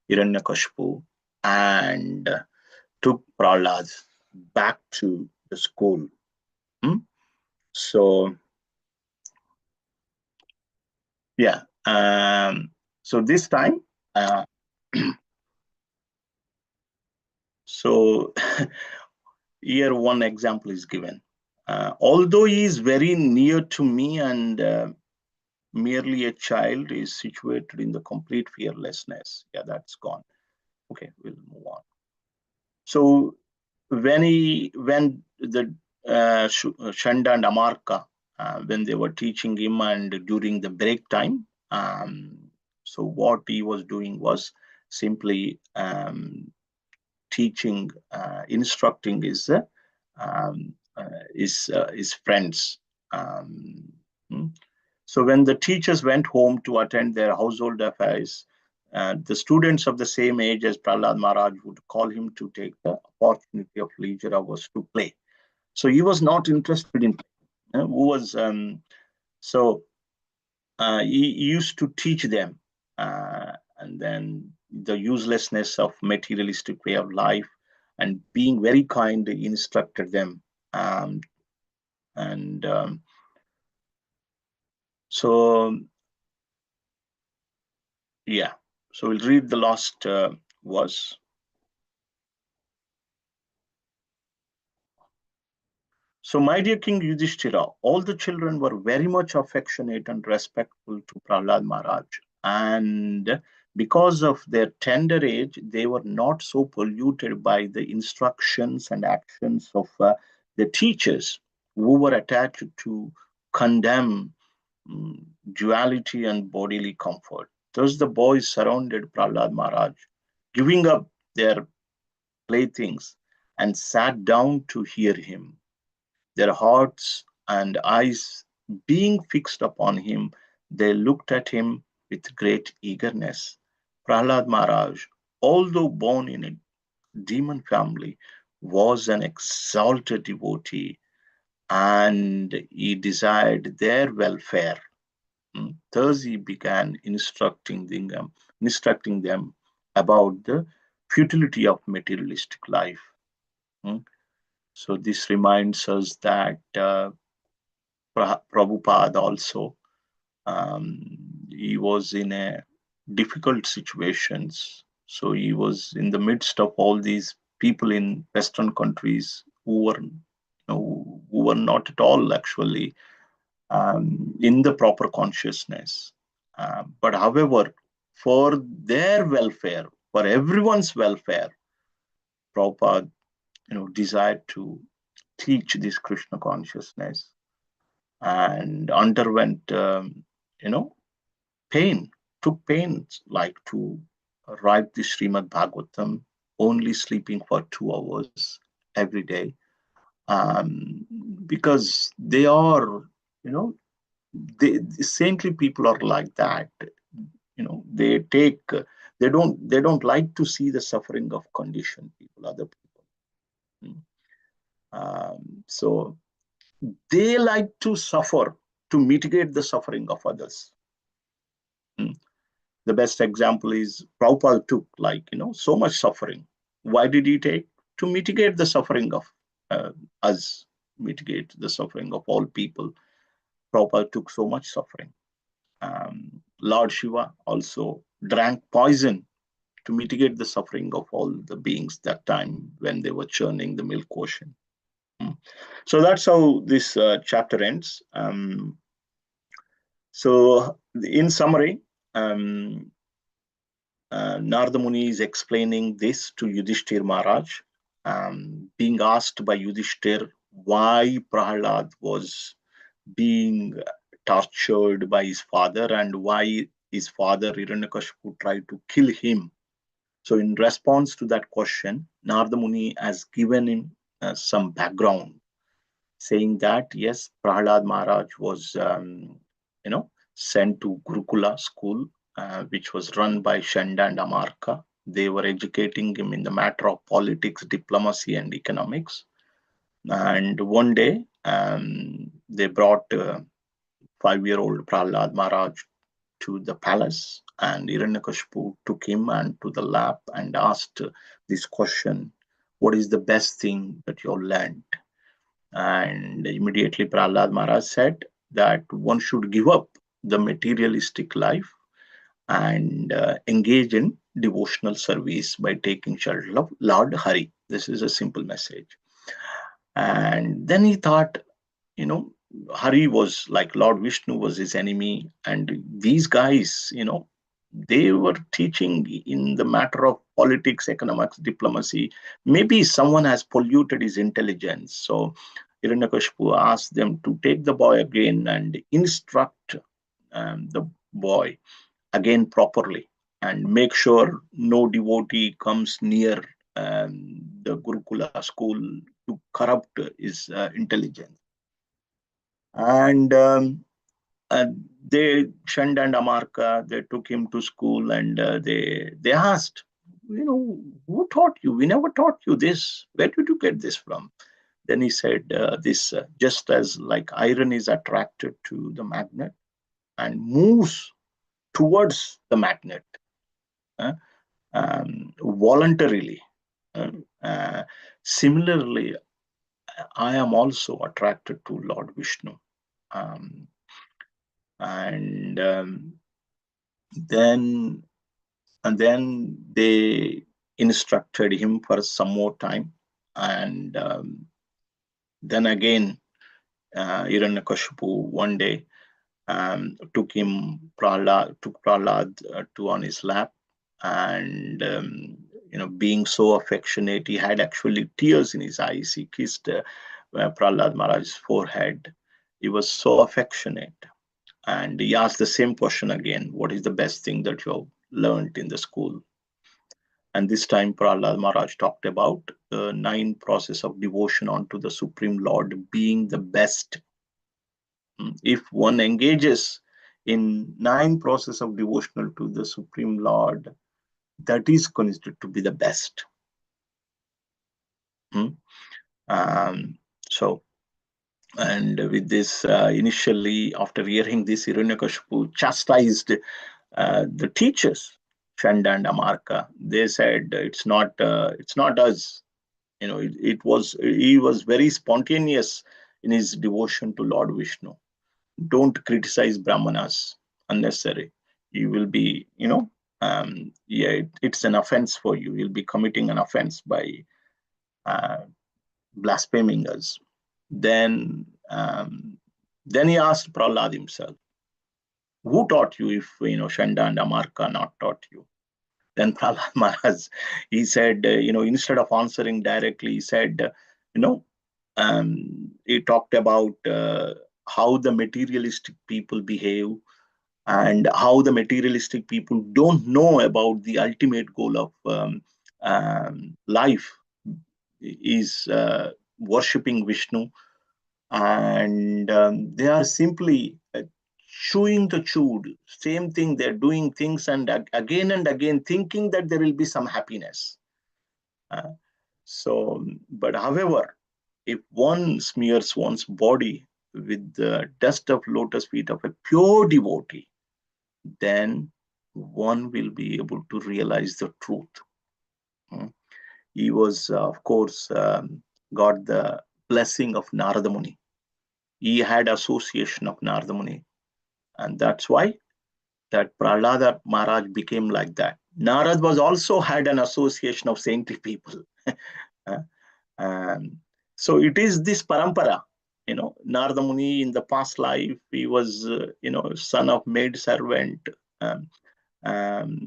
Hiranyakashipu and took Prahlad back to the school. So, yeah. So this time, so here one example is given. Although he is very near to me and merely a child, is situated in the complete fearlessness. Yeah, that's gone. Okay, we'll move on. So when the Shanda and Amarka, when they were teaching him and during the break time, so what he was doing was simply teaching, instructing his friends. So when the teachers went home to attend their household affairs, the students of the same age as Prahlad Maharaj would call him to take the opportunity of leisure hours to play. So he was not interested in play. He used to teach them, and then the uselessness of materialistic way of life, and being very kind, he instructed them. So yeah, so we'll read the last verse. So, my dear King Yudhishthira, all the children were very much affectionate and respectful to Prahlad Maharaj. And because of their tender age, they were not so polluted by the instructions and actions of the teachers who were attached to condemn duality and bodily comfort. Thus, the boys surrounded Prahlad Maharaj, giving up their playthings and sat down to hear him, their hearts and eyes being fixed upon him. They looked at him with great eagerness. Prahlad Maharaj, although born in a demon family, was an exalted devotee and he desired their welfare. Thus he began instructing them about the futility of materialistic life. So this reminds us that Prabhupada also, he was in a difficult situations. So he was in the midst of all these people in Western countries who were not at all actually in the proper consciousness. But however, for their welfare, for everyone's welfare, Prabhupada, desired to teach this Krishna consciousness and underwent, pain, took pains like to write the Srimad Bhagavatam, only sleeping for 2 hours every day, because they are, the saintly people are like that. They take, they don't like to see the suffering of conditioned people, other people. So they like to suffer to mitigate the suffering of others. The best example is Prabhupada took so much suffering. Why did he take? To mitigate the suffering of us, mitigate the suffering of all people. Prabhupada took so much suffering. Lord Shiva also drank poison to mitigate the suffering of all the beings that time when they were churning the milk ocean. So that's how this chapter ends. So in summary, Narada Muni is explaining this to Yudhishthir Maharaj, being asked by Yudhishthir why Prahlad was being tortured by his father and why his father Hiranyakashipu tried to kill him. So in response to that question, Narada Muni has given him some background, saying that yes, Prahlad Maharaj was sent to Gurukula school, which was run by Shanda and Amarka. They were educating him in the matter of politics, diplomacy, and economics. And one day, they brought 5-year-old Prahlad Maharaj to the palace, and Hiranyakashipu took him and to the lap and asked this question: "What is the best thing that you learned?" And immediately Prahlad Maharaj said that one should give up the materialistic life and engage in devotional service by taking shelter of Lord Hari. This is a simple message. And then he thought, Hari was like Lord Vishnu was his enemy, and these guys, they were teaching in the matter of politics, economics, diplomacy. Maybe someone has polluted his intelligence. So Hiranyakashipu asked them to take the boy again and instruct the boy again properly and make sure no devotee comes near the Gurukula school to corrupt his intelligence. And they, Shanda and Amarka, they took him to school and they asked, who taught you? We never taught you this. Where did you get this from? Then he said, this just as like iron is attracted to the magnet and moves towards the magnet voluntarily. Similarly, I am also attracted to Lord Vishnu. And then they instructed him for some more time, and then again Hiranyakashipu one day took Prahlad to on his lap, and being so affectionate, he had actually tears in his eyes. He kissed Prahlad Maharaj's forehead. He was so affectionate. And he asked the same question again: what is the best thing that you have learned in the school? And this time Prahlad Maharaj talked about the 9 process of devotion unto the Supreme Lord being the best. If one engages in 9 process of devotional to the Supreme Lord, that is considered to be the best. So And with this, initially, after hearing this, Hiranyakashipu chastised the teachers, Chanda and Amarka. They said, it's not us. He was very spontaneous in his devotion to Lord Vishnu. Don't criticize Brahmanas unnecessary. You will be, it's an offense for you. You'll be committing an offense by uh, blaspheming us. Then he asked Prahlad himself, who taught you if Shanda and Amarka not taught you? Then Prahlad Maharaj, he said, instead of answering directly, he said, he talked about how the materialistic people behave and how the materialistic people don't know about the ultimate goal of life is worshipping Vishnu, and they are simply chewing the chewed. Same thing, they're doing things and again, thinking that there will be some happiness. But however, if one smears one's body with the dust of lotus feet of a pure devotee, then one will be able to realize the truth. He was, of course, got the blessing of Narada Muni. He had association of Narada Muni, and that's why that Prahlada Maharaj became like that. Narad was also had an association of saintly people. Um, so it is this parampara. Narada Muni in the past life, he was, son of maid servant.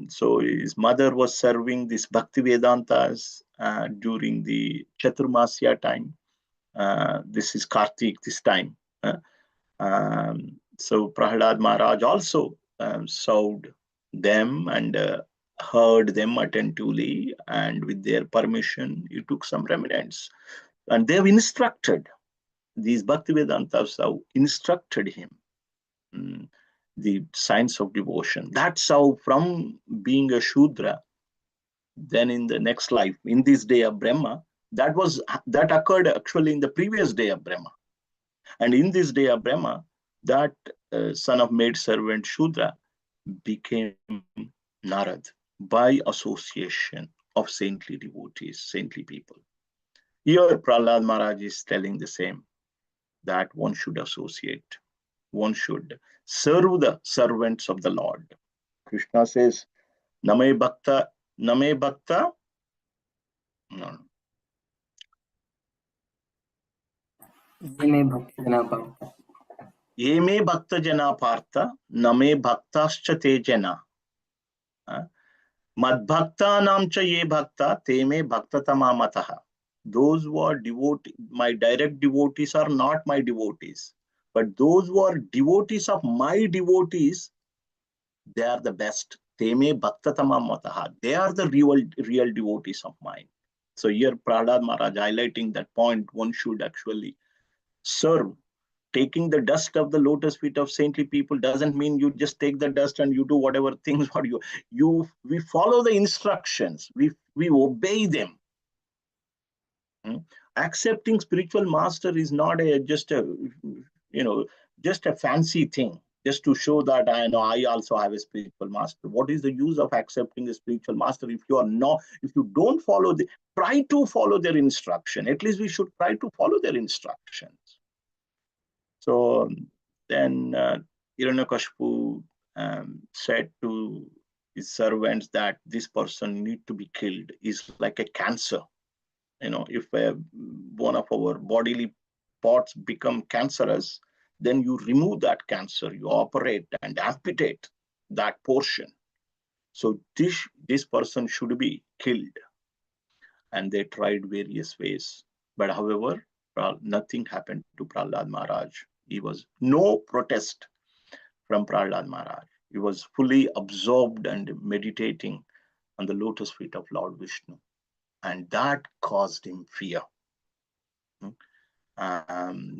So his mother was serving this Bhakti Vedantas during the Chaturmasya time. This is Kartik this time. So Prahlad Maharaj also served them and heard them attentively, and with their permission, he took some remnants. And they have instructed, these Bhaktivedantas have instructed him the science of devotion. That's how, from being a Shudra, then in the next life, in this day of Brahma, that occurred actually in the previous day of Brahma. And in this day of Brahma, that son of maid servant Shudra became Narad by association of saintly devotees, saintly people. Here, Prahlad Maharaj is telling the same, that one should associate, one should serve the servants of the Lord. Krishna says, Name Bhakta, Name Bhakta, no. Ye me bhakta jana partha, name bhaktascha te jana. Madbhaktanam cha ye bhakta, te me bhaktatama mataha. Those who are devotees, my direct devotees are not my devotees. But those who are devotees of my devotees, they are the best. Te me bhaktatama mataha. They are the real devotees of mine. So here Prahlad Maharaj highlighting that point, one should actually serve. Taking the dust of the lotus feet of saintly people doesn't mean you just take the dust and you do whatever things what we follow the instructions, we obey them. Accepting spiritual master is not just a fancy thing, just to show that I know I also have a spiritual master. What is the use of accepting a spiritual master if you don't follow try to follow their instruction? At least we should try to follow their instructions. So then Hiranyakashipu said to his servants that this person need to be killed. Is like a cancer. If one of our bodily parts become cancerous, then you remove that cancer, you operate and amputate that portion. So this person should be killed. And they tried various ways. But however, nothing happened to Prahlad Maharaj. He was no protest from Prahlad Maharaj. He was fully absorbed and meditating on the lotus feet of Lord Vishnu. And that caused him fear.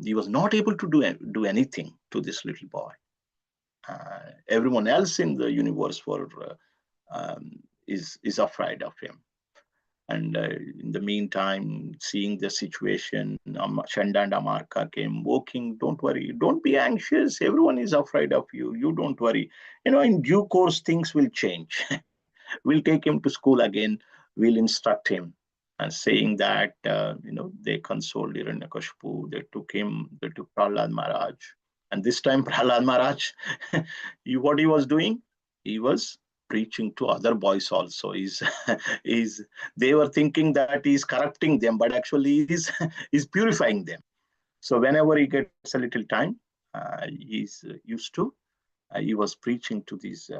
He was not able to do anything to this little boy. Everyone else in the universe is afraid of him. And in the meantime, seeing the situation, Chanda and Amarka came walking. Don't worry, don't be anxious. Everyone is afraid of you. You don't worry. In due course, things will change. We'll take him to school again. We'll instruct him. And saying that, they consoled Hiranyakashipu. They took Prahlad Maharaj. And this time, Prahlad Maharaj, what he was doing? He was preaching to other boys also. They were thinking that he's corrupting them, but actually he's purifying them. So whenever he gets a little time, he's used to. He was preaching to these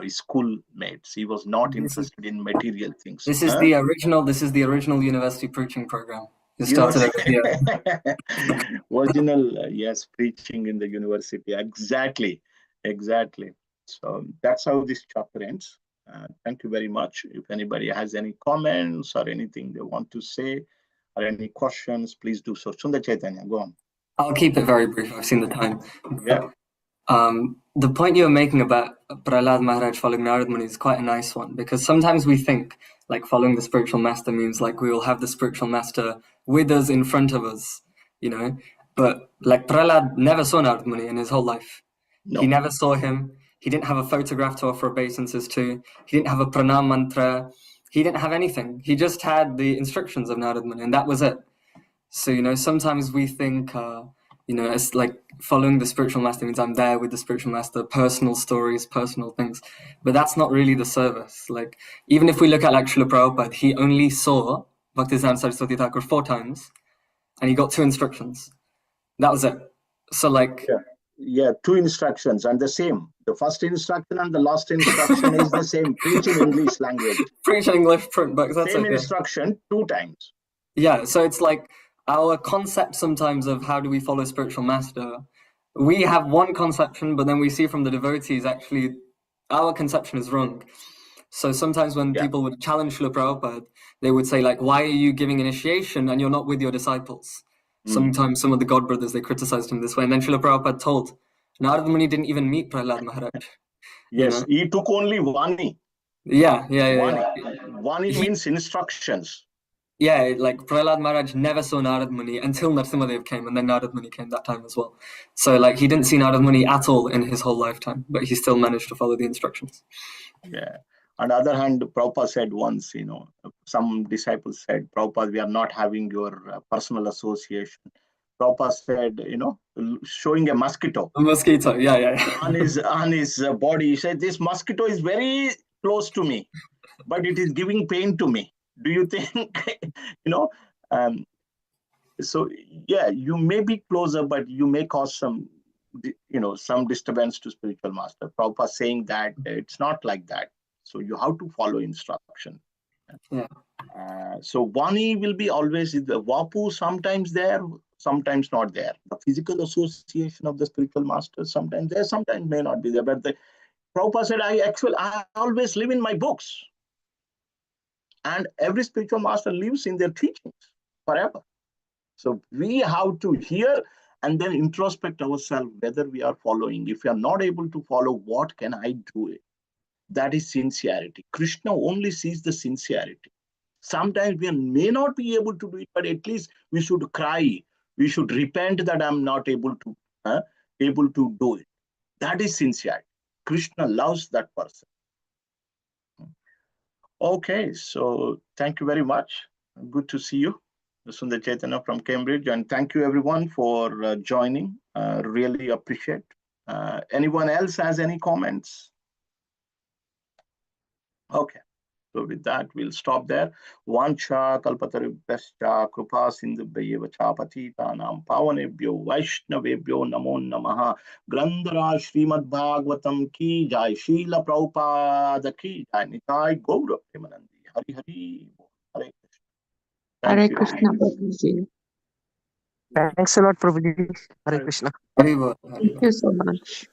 his schoolmates. He was not interested in material things. This is the original university preaching program. It started over here. Original, yes, preaching in the university. Exactly. So that's how this chapter ends. Thank you very much. If anybody has any comments or anything they want to say or any questions, please do so. Sundar Chaitanya, go on. I'll keep it very brief. I've seen the time. Yeah. The point you were making about Prahlad Maharaj following Narad Muni is quite a nice one, because sometimes we think like following the spiritual master means like we will have the spiritual master with us in front of us, But like Prahlad never saw Narad Muni in his whole life. No. He never saw him. He didn't have a photograph to offer obeisances to. He didn't have a pranam mantra. He didn't have anything. He just had the instructions of Narad Muni, and that was it. So, sometimes we think, it's like following the spiritual master means I'm there with the spiritual master, personal stories, personal things. But that's not really the service. Like, even if we look at like Srila Prabhupada, he only saw Bhaktisiddhanta Saraswati Thakur 4 times, and he got 2 instructions. That was it. So like... Yeah, 2 instructions and the same. The first instruction and the last instruction is the same. Preach in English language. Preach in English, print books. That's same okay. Instruction 2 times. Yeah, so it's like our concept sometimes of how do we follow spiritual master. We have one conception, but then we see from the devotees actually our conception is wrong. So sometimes when people would challenge Srila Prabhupada, they would say like, why are you giving initiation and you're not with your disciples? Sometimes some of the God brothers, they criticized him this way. And then Srila Prabhupada told, Narad Muni didn't even meet Prahlad Maharaj. Yes, he took only Vani. Yeah. Vani means instructions. Yeah, like Prahlad Maharaj never saw Narad Muni until Narasimhadev came, and then Narad Muni came that time as well. So like he didn't see Narad Muni at all in his whole lifetime, but he still managed to follow the instructions. Yeah. On the other hand, Prabhupada said once, some disciples said, Prabhupada, we are not having your personal association. Prabhupada said, showing a mosquito. A mosquito, yeah. on his body. He said, this mosquito is very close to me, but it is giving pain to me. Do you think, so yeah, you may be closer, but you may cause some disturbance to spiritual master. Prabhupada saying that it's not like that. So you have to follow instruction. Yeah. So Vani will be always the Vapu, sometimes there, sometimes not there. The physical association of the spiritual master, sometimes there, sometimes may not be there. But the Prabhupada said, I always live in my books. And every spiritual master lives in their teachings forever. So we have to hear and then introspect ourselves whether we are following. If we are not able to follow, what can I do? That is sincerity. Krishna only sees the sincerity. Sometimes we may not be able to do it, but at least we should cry. We should repent that I'm not able to do it. That is sincerity. Krishna loves that person. Okay, so thank you very much. Good to see you, Sundar Chaitanya from Cambridge, and thank you everyone for joining. Really appreciate. Anyone else has any comments? Okay, so with that, we'll stop there. Vancha kalpatarubhyascha krupa sindhubhayeva cha patitanam pavanebhyo vaishnavebhyo namo namaha. Grandhara Srimad Bhagavatam ki jai, Srila Prabhupada ki jai, Nitai Gaura Premanandi. Hari Hari. Hare Krishna. Hare Krishna, Prabhuji. Thanks a lot, Prabhuji. Hare Krishna. Very well. Thank you so much.